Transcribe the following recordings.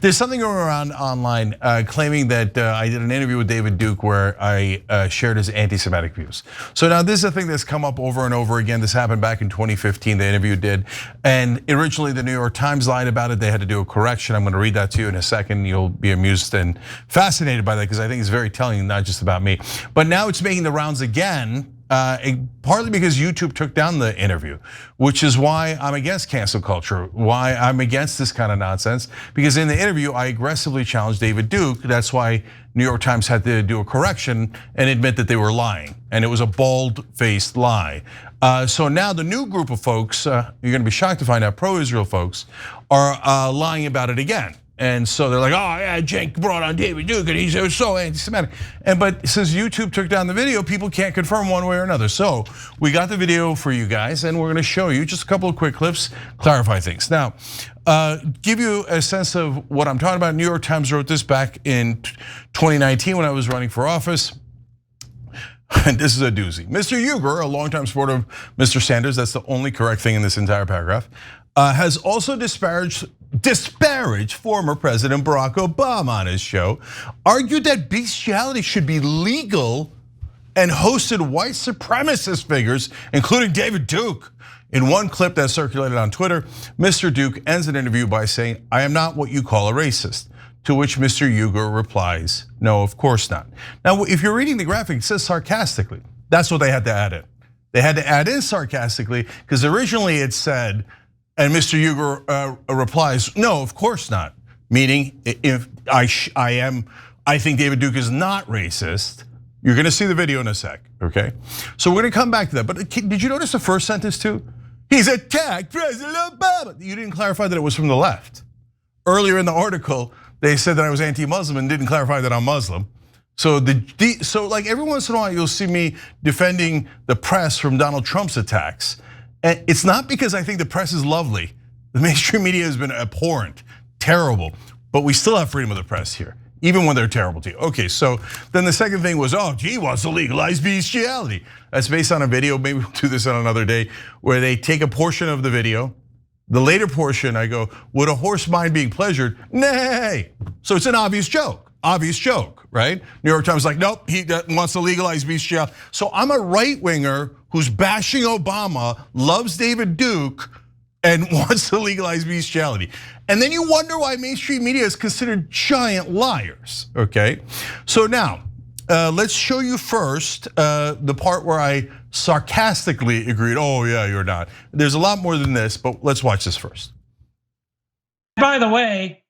There's something going around online claiming that I did an interview with David Duke where I shared his anti-Semitic views. So now this is a thing that's come up over and over again. This happened back in 2015, the interview did. And originally the New York Times lied about it. They had to do a correction. I'm gonna read that to you in a second. You'll be amused and fascinated by that because I think it's very telling, not just about me. But now it's making the rounds again. Partly because YouTube took down the interview, which is why I'm against cancel culture, why I'm against this kind of nonsense. Because in the interview, I aggressively challenged David Duke. That's why New York Times had to do a correction and admit that they were lying. And it was a bald-faced lie. So now the new group of folks, you're gonna be shocked to find out, pro-Israel folks, are lying about it again. And so they're like, oh yeah, Cenk brought on David Duke and he's so anti-Semitic. But since YouTube took down the video, people can't confirm one way or another. So we got the video for you guys and we're gonna show you just a couple of quick clips, clarify things. Now, give you a sense of what I'm talking about. New York Times wrote this back in 2019 when I was running for office. And this is a doozy. Mr. Uyghur, a longtime supporter of Mr. Sanders, that's the only correct thing in this entire paragraph, has also disparaged former President Barack Obama on his show, argued that bestiality should be legal, and hosted white supremacist figures, including David Duke. In one clip that circulated on Twitter, Mr. Duke ends an interview by saying, I am not what you call a racist. To which Mr. Uyghur replies, no, of course not. Now, if you're reading the graphic, it says sarcastically. That's what they had to add in. They had to add in sarcastically, because originally it said, and Mr. Uyghur replies, no, of course not. Meaning, if I think David Duke is not racist. You're gonna see the video in a sec, okay? So we're gonna come back to that, but did you notice the first sentence too? He's attacked President Obama. You didn't clarify that it was from the left. Earlier in the article, they said that I was anti-Muslim and didn't clarify that I'm Muslim. So like every once in a while, you'll see me defending the press from Donald Trump's attacks. And it's not because I think the press is lovely. The mainstream media has been abhorrent, terrible, but we still have freedom of the press here, even when they're terrible to you. Okay, so then the second thing was, oh, he wants to legalize bestiality. That's based on a video, maybe we'll do this on another day, where they take a portion of the video. The later portion, I go, would a horse mind being pleasured? Nay. So it's an obvious joke, right? New York Times is like, nope, he wants to legalize bestiality. So I'm a right winger who's bashing Obama, loves David Duke, and wants to legalize bestiality. And then you wonder why mainstream media is considered giant liars, okay? So now, let's show you first the part where I sarcastically agreed, oh yeah, you're not. There's a lot more than this, but let's watch this first. By the way,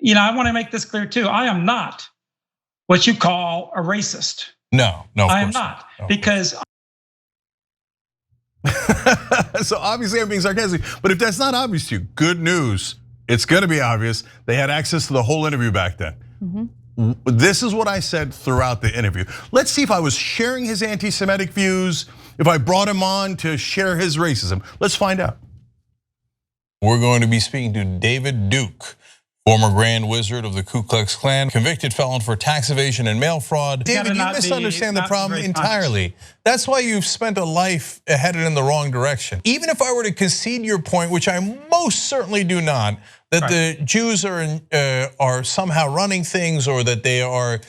I wanna make this clear too. I am not what you call a racist. No, I am not, because so obviously I'm being sarcastic, but if that's not obvious to you, good news. It's gonna be obvious. They had access to the whole interview back then. This is what I said throughout the interview. Let's see if I was sharing his anti-Semitic views, if I brought him on to share his racism. Let's find out. We're going to be speaking to David Duke, former Grand Wizard of the Ku Klux Klan, convicted felon for tax evasion and mail fraud. David, you misunderstand the problem entirely. That's why you've spent a life headed in the wrong direction. Even if I were to concede your point, which I most certainly do not, that the Jews are somehow running things or that they are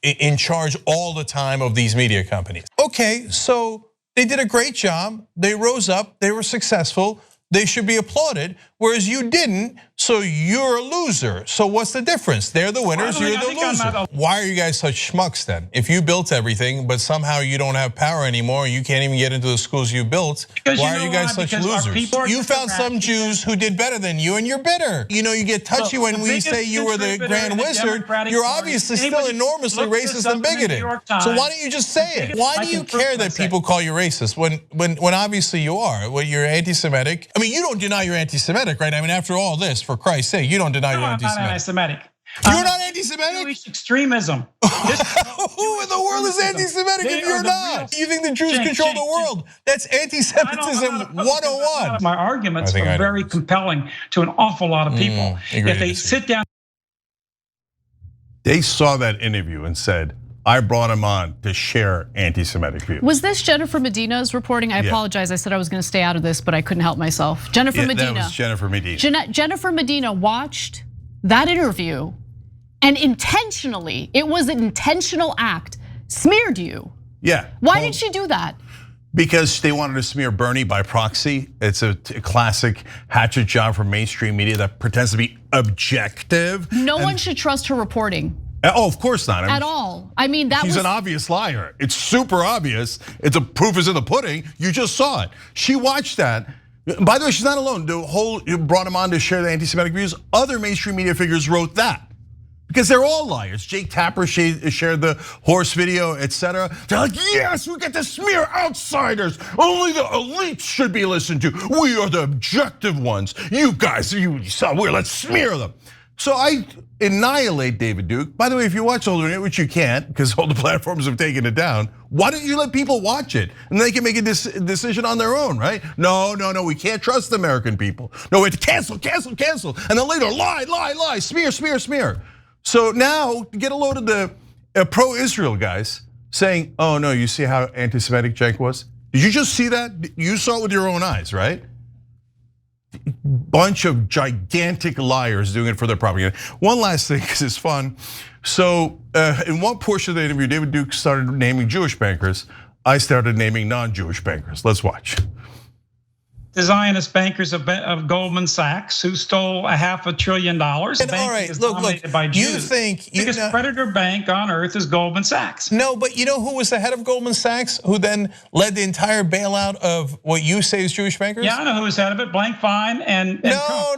in charge all the time of these media companies. Okay, so they did a great job. They rose up, they were successful. They should be applauded, whereas you didn't, so you're a loser. So what's the difference? They're the winners, you're the loser. Why are you guys such schmucks then? If you built everything, but somehow you don't have power anymore, you can't even get into the schools you built, why are you guys such losers? You found some Jews who did better than you and you're bitter. You get touchy when we say you were the Grand Wizard. You're obviously still enormously racist and bigoted. So why don't you just say it? Why do you care that people call you racist when obviously you are? When you're anti-Semitic. I mean, you don't deny you're anti-Semitic, right? I mean, after all this, for Christ's sake, you don't deny you're anti-Semitic. I'm not anti-Semitic. You're not anti-Semitic? Jewish extremism. Who in the world is anti-Semitic if you're not? You think the Jews control the world? That's anti-Semitism 101. My arguments are very compelling to an awful lot of people. If they sit down. They saw that interview and said, I brought him on to share anti-Semitic views. Was this Jennifer Medina's reporting? I apologize, I said I was gonna stay out of this, but I couldn't help myself. Jennifer Medina. That was Jennifer Medina. Jennifer Medina watched that interview and intentionally, it was an intentional act, smeared you. Yeah. Why did she do that? Because they wanted to smear Bernie by proxy. It's a classic hatchet job from mainstream media that pretends to be objective. No one should trust her reporting. Oh, of course not. At all. I mean, she's an obvious liar. It's super obvious. It's a proof is in the pudding. You just saw it. She watched that. By the way, she's not alone. The whole brought him on to share the anti-Semitic views. Other mainstream media figures wrote that. Because they're all liars. Jake Tapper shared the horse video, etc. They're like, yes, we get to smear outsiders. Only the elites should be listened to. We are the objective ones. You guys, let's smear them. So I annihilate David Duke. By the way, if you watch older, which you can't, because all the platforms have taken it down, why don't you let people watch it? And they can make a decision on their own, right? No, we can't trust the American people. No, we have to cancel. And then later, lie, smear. So now, get a load of the pro-Israel guys saying, oh no, you see how anti-Semitic Cenk was? Did you just see that? You saw it with your own eyes, right? Bunch of gigantic liars doing it for their propaganda. One last thing, because it's fun. So in one portion of the interview, David Duke started naming Jewish bankers. I started naming non-Jewish bankers. Let's watch. The Zionist bankers of Goldman Sachs, who stole $500 billion. And all right, look, by you Jews. think the biggest predator bank on earth is Goldman Sachs. No, but you know who was the head of Goldman Sachs, who then led the entire bailout of what you say is Jewish bankers? Yeah, I know who was head of it, Blankfein and No.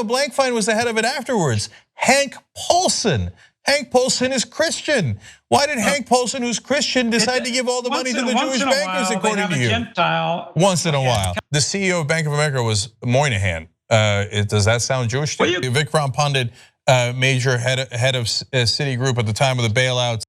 Blankfein was the head of it afterwards. Hank Paulson. Hank Paulson is Christian. Why did Hank Paulson, who's Christian, decide to give all the money to the Jewish bankers, according to you? Once in a while. The CEO of Bank of America was Moynihan. Does that sound Jewish to you? Vikram Pandit, major head of Citigroup at the time of the bailouts.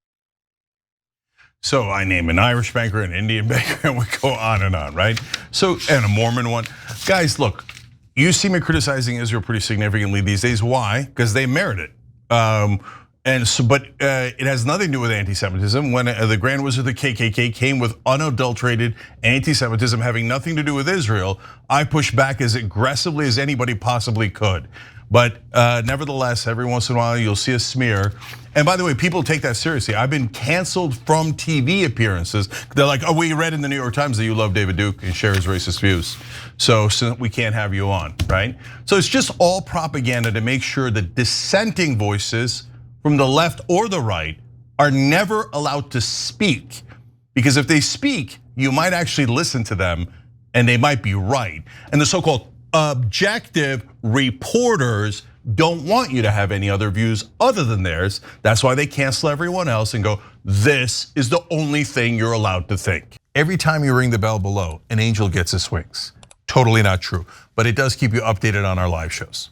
So I name an Irish banker, an Indian banker, and we go on, right? So, and a Mormon one. Guys, look, you see me criticizing Israel pretty significantly these days. Why? Because they merit it. But it has nothing to do with anti-Semitism. When the Grand Wizard of the KKK came with unadulterated anti-Semitism having nothing to do with Israel, I pushed back as aggressively as anybody possibly could. But nevertheless, every once in a while you'll see a smear. And by the way, people take that seriously. I've been canceled from TV appearances. They're like, oh, we read in the New York Times that you love David Duke and share his racist views. So we can't have you on, right? So it's just all propaganda to make sure that dissenting voices from the left or the right are never allowed to speak. Because if they speak, you might actually listen to them and they might be right. And the so-called objective reporters don't want you to have any other views other than theirs. That's why they cancel everyone else and go, this is the only thing you're allowed to think. Every time you ring the bell below, an angel gets his wings. Totally not true, but it does keep you updated on our live shows.